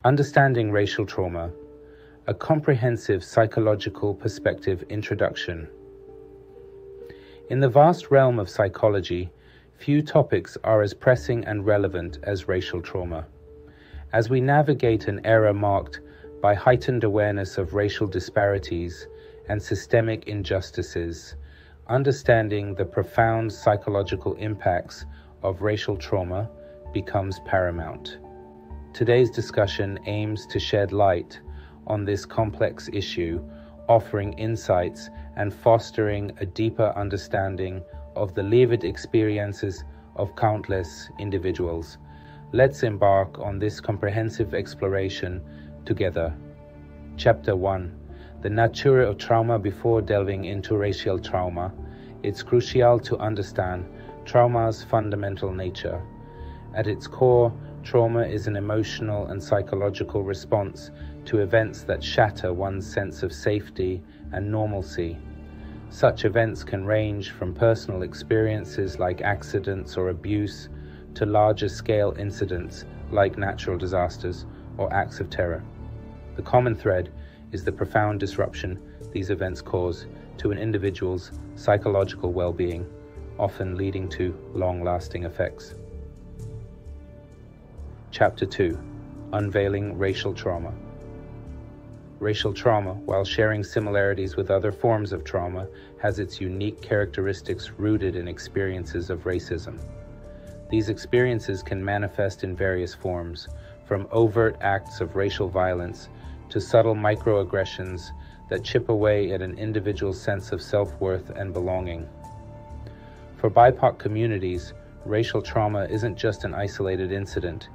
Understanding Racial Trauma, a comprehensive psychological perspective introduction. In the vast realm of psychology, few topics are as pressing and relevant as racial trauma. As we navigate an era marked by heightened awareness of racial disparities and systemic injustices, understanding the profound psychological impacts of racial trauma becomes paramount. Today's discussion aims to shed light on this complex issue, offering insights and fostering a deeper understanding of the lived experiences of countless individuals. Let's embark on this comprehensive exploration together. Chapter 1. The nature of trauma. Before delving into racial trauma, it's crucial to understand trauma's fundamental nature. At its core, trauma is an emotional and psychological response to events that shatter one's sense of safety and normalcy. Such events can range from personal experiences like accidents or abuse to larger-scale incidents like natural disasters or acts of terror. The common thread is the profound disruption these events cause to an individual's psychological well-being, often leading to long-lasting effects. Chapter 2. Unveiling Racial Trauma. Racial trauma, while sharing similarities with other forms of trauma, has its unique characteristics rooted in experiences of racism. These experiences can manifest in various forms, from overt acts of racial violence to subtle microaggressions that chip away at an individual's sense of self-worth and belonging. For BIPOC communities, racial trauma isn't just an isolated incident.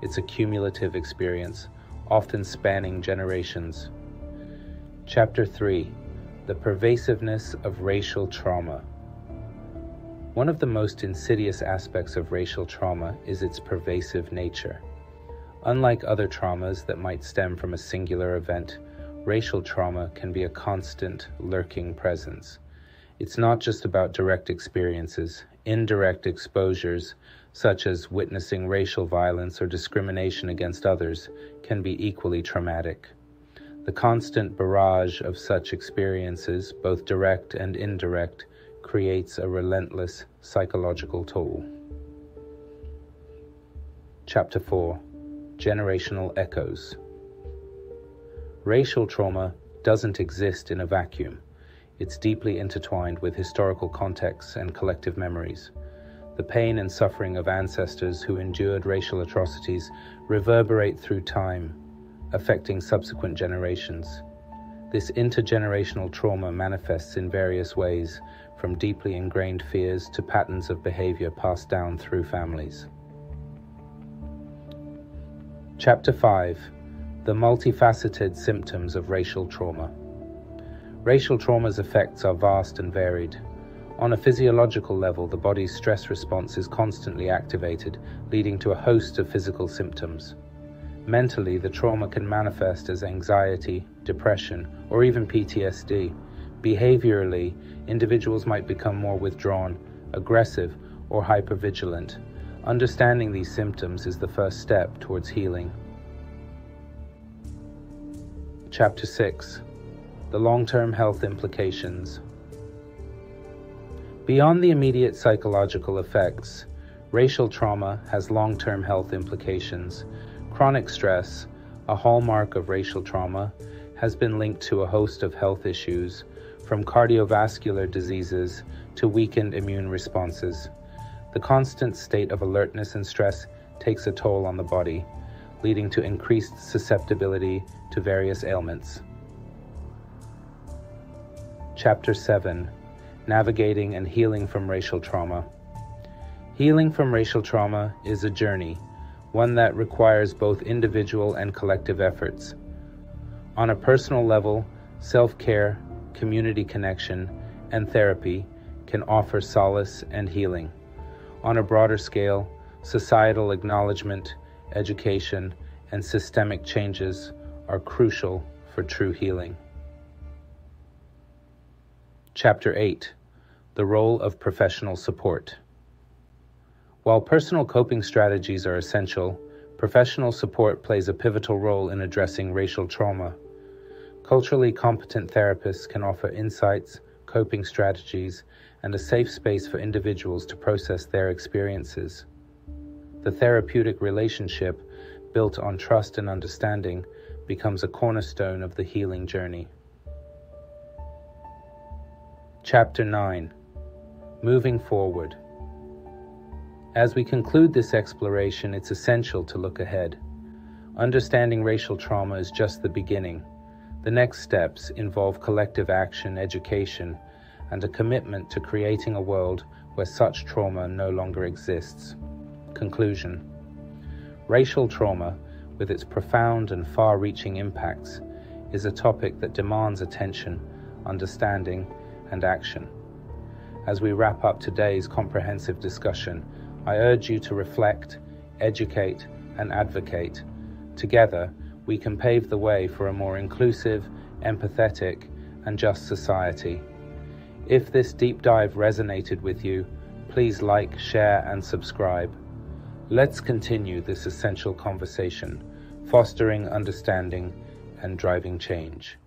It's a cumulative experience, often spanning generations. Chapter 3. The Pervasiveness of Racial Trauma. One of the most insidious aspects of racial trauma is its pervasive nature. Unlike other traumas that might stem from a singular event, racial trauma can be a constant, lurking presence. It's not just about direct experiences. Indirect exposures, such as witnessing racial violence or discrimination against others, can be equally traumatic. The constant barrage of such experiences, both direct and indirect, creates a relentless psychological toll. Chapter 4. Generational Echoes. Racial trauma doesn't exist in a vacuum. It's deeply intertwined with historical contexts and collective memories. The pain and suffering of ancestors who endured racial atrocities reverberate through time, affecting subsequent generations. This intergenerational trauma manifests in various ways, from deeply ingrained fears to patterns of behavior passed down through families. Chapter 5. The Multifaceted Symptoms of Racial Trauma. Racial trauma's effects are vast and varied. On a physiological level, the body's stress response is constantly activated, leading to a host of physical symptoms. Mentally, the trauma can manifest as anxiety, depression, or even PTSD. Behaviorally, individuals might become more withdrawn, aggressive, or hypervigilant. Understanding these symptoms is the first step towards healing. Chapter 6. The long-term health implications. Beyond the immediate psychological effects, racial trauma has long-term health implications. Chronic stress, a hallmark of racial trauma, has been linked to a host of health issues, from cardiovascular diseases to weakened immune responses. The constant state of alertness and stress takes a toll on the body, leading to increased susceptibility to various ailments. Chapter 7. Navigating and Healing from Racial Trauma. Healing from racial trauma is a journey, one that requires both individual and collective efforts. On a personal level, self-care, community connection, and therapy can offer solace and healing. On a broader scale, societal acknowledgement, education, and systemic changes are crucial for true healing. Chapter 8. The Role of Professional Support. While personal coping strategies are essential, Professional support plays a pivotal role in addressing racial trauma. Culturally competent therapists can offer insights, coping strategies, and a safe space for individuals to process their experiences. The therapeutic relationship, built on trust and understanding, becomes a cornerstone of the healing journey. Chapter 9. Moving Forward. As we conclude this exploration, it's essential to look ahead. Understanding racial trauma is just the beginning. The next steps involve collective action, education, and a commitment to creating a world where such trauma no longer exists. Conclusion. Racial trauma, with its profound and far-reaching impacts, is a topic that demands attention, understanding, and action. As we wrap up today's comprehensive discussion, I urge you to reflect, educate, and advocate. Together, we can pave the way for a more inclusive, empathetic, and just society. If this deep dive resonated with you, please like, share, and subscribe. Let's continue this essential conversation, fostering understanding and driving change.